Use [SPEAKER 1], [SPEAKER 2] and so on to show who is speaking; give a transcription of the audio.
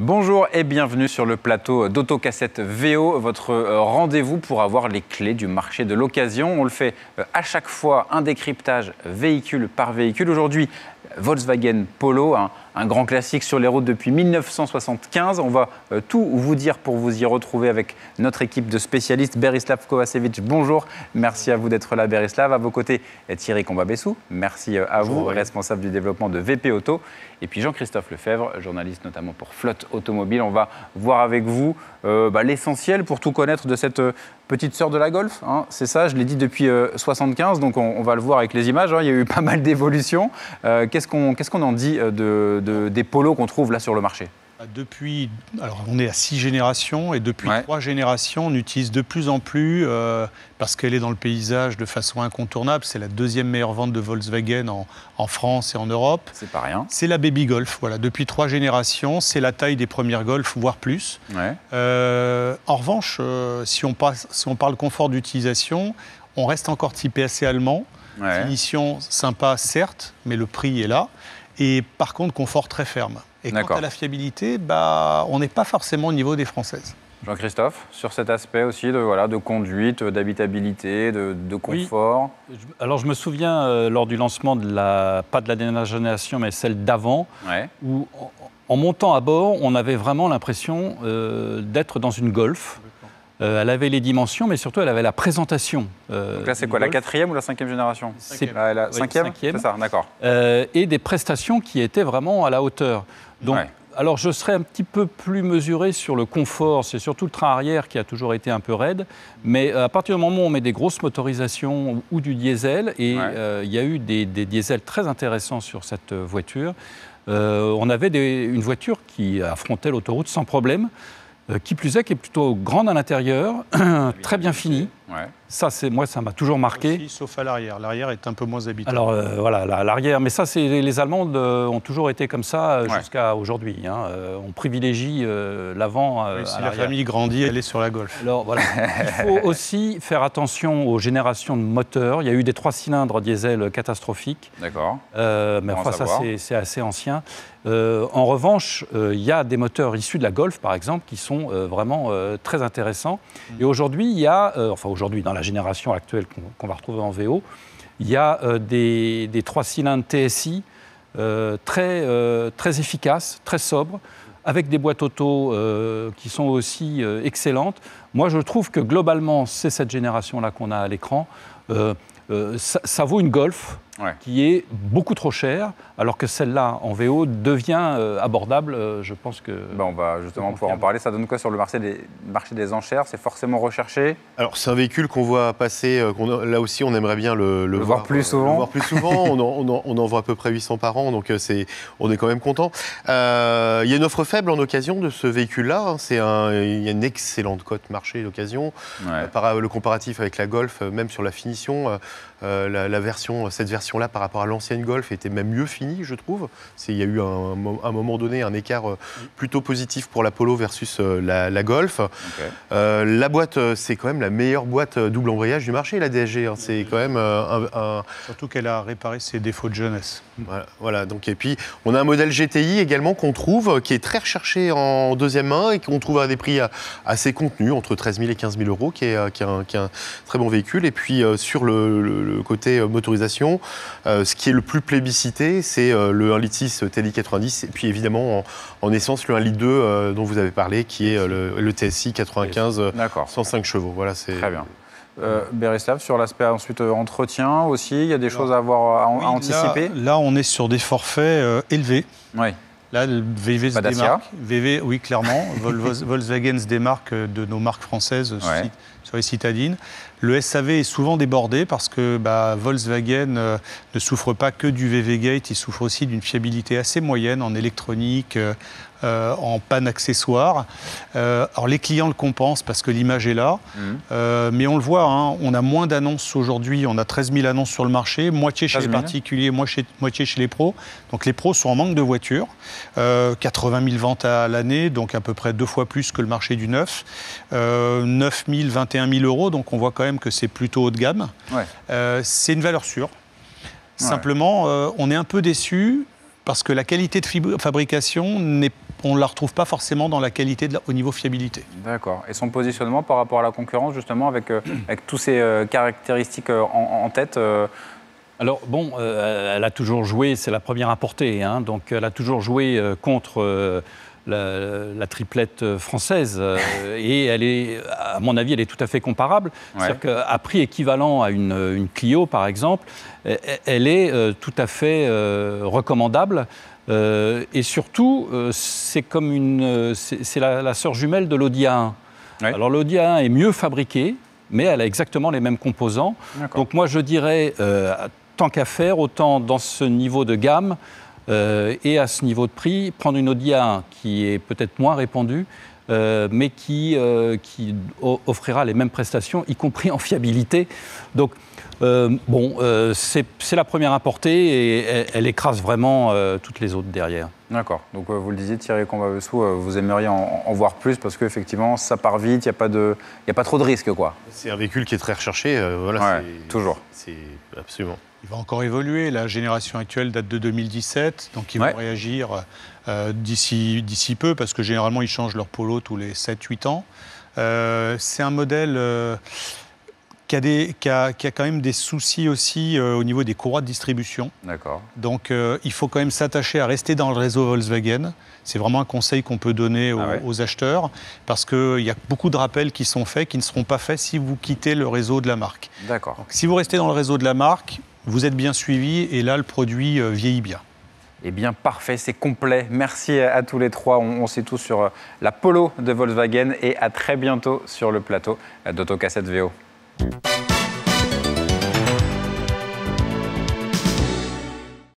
[SPEAKER 1] Bonjour et bienvenue sur le plateau d'Autocassette VO, votre rendez-vous pour avoir les clés du marché de l'occasion. On le fait à chaque fois, un décryptage véhicule par véhicule. Aujourd'hui, Volkswagen Polo, un grand classique sur les routes depuis 1975. On va tout vous dire pour vous y retrouver avec notre équipe de spécialistes. Berislav Kovacevic, bonjour. Merci à vous d'être là, Berislav. À vos côtés, Thierry Combabessou. Merci à vous, responsable du développement de VP Auto. Et puis Jean-Christophe Lefebvre, journaliste notamment pour Flotte Automobile. On va voir avec vous l'essentiel pour tout connaître de cette petite sœur de la Golf. Hein, c'est ça, je l'ai dit depuis 1975, donc on va le voir avec les images. Hein, il y a eu pas mal d'évolutions. Qu'est-ce qu'on en dit des polos qu'on trouve là sur le marché ?
[SPEAKER 2] Alors on est à 6 générations et depuis 3 générations, on utilise de plus en plus, parce qu'elle est dans le paysage de façon incontournable, c'est la deuxième meilleure vente de Volkswagen en France et en Europe.
[SPEAKER 1] C'est pas rien.
[SPEAKER 2] C'est la Baby Golf, voilà. Depuis 3 générations, c'est la taille des premières Golf, voire plus.
[SPEAKER 1] Ouais.
[SPEAKER 2] En revanche, si on parle confort d'utilisation, on reste encore typé assez allemand.
[SPEAKER 1] Ouais.
[SPEAKER 2] Finition sympa, certes, mais le prix est là. Et par contre, confort très ferme. Et quant à la fiabilité, on n'est pas forcément au niveau des Françaises.
[SPEAKER 1] Jean-Christophe, sur cet aspect aussi de conduite, d'habitabilité, de confort.
[SPEAKER 3] Oui. Alors je me souviens lors du lancement pas de la dernière génération, mais celle d'avant, où en montant à bord, on avait vraiment l'impression d'être dans une Golf. Elle avait les dimensions, mais surtout elle avait la présentation.
[SPEAKER 1] Donc là, c'est quoi, la 4e ou la 5e génération ?
[SPEAKER 3] C'est
[SPEAKER 1] la 5e, c'est ça, d'accord.
[SPEAKER 3] Et des prestations qui étaient vraiment à la hauteur. Donc, alors je serais un petit peu plus mesuré sur le confort, c'est surtout le train arrière qui a toujours été un peu raide, mais à partir du moment où on met des grosses motorisations ou du diesel, et il y a eu des diesels très intéressants sur cette voiture, on avait une voiture qui affrontait l'autoroute sans problème, qui plus est, qui est plutôt grande à l'intérieur, très bien finie. Ouais. Ça, moi, ça m'a toujours marqué.
[SPEAKER 2] Aussi, sauf à l'arrière. L'arrière est un peu moins habituel.
[SPEAKER 3] Alors, voilà, l'arrière. Mais ça, les Allemandes ont toujours été comme ça jusqu'à aujourd'hui. Hein. On privilégie l'avant à
[SPEAKER 2] si la famille grandit, elle est sur la Golf.
[SPEAKER 3] Alors, voilà. Il faut aussi faire attention aux générations de moteurs. Il y a eu des 3 cylindres diesel catastrophiques.
[SPEAKER 1] D'accord.
[SPEAKER 3] Mais enfin, ça, c'est assez ancien. En revanche, il y a des moteurs issus de la Golf, par exemple, qui sont vraiment très intéressants. Et aujourd'hui, il y a, aujourd'hui, dans la génération actuelle qu'on va retrouver en VO, il y a des 3 cylindres TSI très efficaces, très sobres, avec des boîtes auto qui sont aussi excellentes. Moi, je trouve que globalement, c'est cette génération-là qu'on a à l'écran. Ça vaut une Golf qui est beaucoup trop chère, alors que celle-là, en VO, devient abordable. Je pense que...
[SPEAKER 1] on va justement pouvoir en parler. Ça donne quoi sur le marché des enchères ? C'est forcément recherché ?
[SPEAKER 4] Alors, c'est un véhicule qu'on voit passer, là aussi, on aimerait bien le voir plus souvent. Le voir plus souvent. On en voit à peu près 800 par an, donc on est quand même content. Il y a une offre faible en occasion de ce véhicule-là. Il y a une excellente cote marché d'occasion. Le comparatif avec la Golf, même sur la finition, cette version-là, par rapport à l'ancienne Golf, était même mieux finie, je trouve. Il y a eu à un moment donné un écart plutôt positif pour la Polo versus la Golf. La boîte, c'est quand même la meilleure boîte double embrayage du marché, la DSG. Hein. C'est quand même
[SPEAKER 2] Surtout qu'elle a réparé ses défauts de jeunesse.
[SPEAKER 4] Voilà. Donc, et puis, on a un modèle GTI également qu'on trouve, qui est très recherché en deuxième main et qu'on trouve à des prix assez contenus, entre 13 000 et 15 000 euros, qui est un très bon véhicule. Et puis, sur le côté motorisation, ce qui est le plus plébiscité, c'est le 1,6 Litre TDI 90, et puis évidemment en essence le 1,2 Litre dont vous avez parlé, qui est le TSI 95 105 chevaux. Voilà, c'est
[SPEAKER 1] très bien. Berislav, sur l'aspect ensuite entretien aussi, il y a des choses à anticiper.
[SPEAKER 2] Là, on est sur des forfaits élevés.
[SPEAKER 1] Oui.
[SPEAKER 2] Là, le VV se démarque. VV, oui, clairement. Volkswagen se démarque de nos marques françaises sur les citadines. Le SAV est souvent débordé parce que Volkswagen ne souffre pas que du VV-Gate, il souffre aussi d'une fiabilité assez moyenne en électronique, en panne accessoire. Alors les clients le compensent parce que l'image est là, mais on le voit, hein, on a moins d'annonces aujourd'hui, on a 13 000 annonces sur le marché, moitié chez les particuliers, moitié chez les pros. Donc les pros sont en manque de voitures, 80 000 ventes à l'année, donc à peu près 2 fois plus que le marché du neuf, 9 000, 21 000 euros, donc on voit quand même que c'est plutôt haut de gamme. C'est une valeur sûre. Simplement, on est un peu déçu parce que la qualité de fabrication, on ne la retrouve pas forcément dans la qualité au niveau fiabilité.
[SPEAKER 1] D'accord. Et son positionnement par rapport à la concurrence, justement, avec tous ces caractéristiques en tête
[SPEAKER 3] Alors, bon, elle a toujours joué, c'est la première importée, hein, donc elle a toujours joué contre la triplette française. Et elle est, à mon avis, elle est tout à fait comparable. C'est-à-dire qu'à prix équivalent à une Clio, par exemple, elle est tout à fait recommandable. Et surtout, c'est comme c'est la sœur jumelle de l'Audi A1. Alors l'Audi A1 est mieux fabriquée, mais elle a exactement les mêmes composants. Donc moi, je dirais, tant qu'à faire, autant dans ce niveau de gamme et à ce niveau de prix, prendre une Audi A1 qui est peut-être moins répandue, mais qui offrira les mêmes prestations, y compris en fiabilité. Donc, c'est la première importée et elle écrase vraiment toutes les autres derrière.
[SPEAKER 1] D'accord. Donc, vous le disiez, Thierry Combavesso, vous aimeriez en voir plus parce qu'effectivement, ça part vite, il n'y a pas trop de risques, quoi.
[SPEAKER 4] C'est un véhicule qui est très recherché.
[SPEAKER 1] Toujours.
[SPEAKER 4] C'est absolument.
[SPEAKER 2] Il va encore évoluer. La génération actuelle date de 2017, donc ils vont réagir d'ici peu parce que généralement, ils changent leur Polo tous les 7-8 ans. C'est un modèle qui a quand même des soucis aussi au niveau des courroies de distribution.
[SPEAKER 1] D'accord.
[SPEAKER 2] Donc, il faut quand même s'attacher à rester dans le réseau Volkswagen. C'est vraiment un conseil qu'on peut donner aux acheteurs, parce qu'il y a beaucoup de rappels qui sont faits, qui ne seront pas faits si vous quittez le réseau de la marque.
[SPEAKER 1] D'accord.
[SPEAKER 2] Donc, si vous restez dans le réseau de la marque, vous êtes bien suivi, et là, le produit vieillit bien.
[SPEAKER 1] Eh bien, parfait, c'est complet. Merci à tous les trois. On sait tout sur la Polo de Volkswagen et à très bientôt sur le plateau d'Autocassette VO.